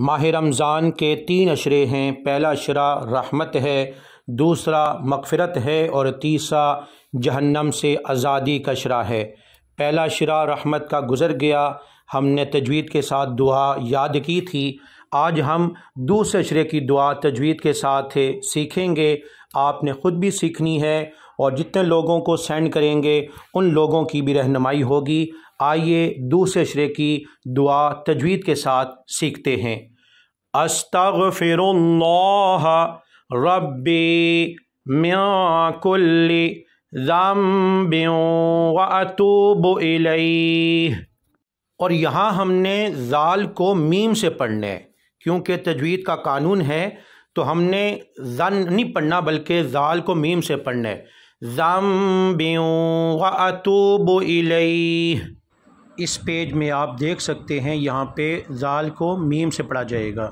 ماہ رمضان کے 3 اشرے ہیں۔ پہلا اشرہ رحمت ہے، دوسرا مغفرت ہے اور تیسرا جہنم سے آزادی کا اشرہ ہے۔ پہلا اشرہ رحمت کا گزر گیا، ہم نے تجوید کے ساتھ دعا یاد کی تھی۔ آج ہم دوسرے اشرے کی دعا تجوید کے ساتھ سیکھیں گے۔ آپ نے خود بھی سیکھنی ہے اور جتنے لوگوں کو سینڈ کریں گے ان لوگوں کی بھی رہنمائی ہوگی۔ آئیے دوسرے اشرے کی دعا تجوید کے ساتھ سیکھتے ہیں۔ استغفر اللہ ربی من کل ذنب واتوب الیہ۔ اور یہاں ہم نے ذال کو میم سے پڑھنا ہے، کیونکہ تجوید کا قانون ہے، تو ہم نے ذن نہیں پڑھنا بلکہ ذال کو میم سے پڑھنا ہے۔ ذنب واتوب الیہ۔ اس پیج میں آپ دیکھ سکتے ہیں، یہاں پہ ذال کو میم سے پڑھا جائے گا۔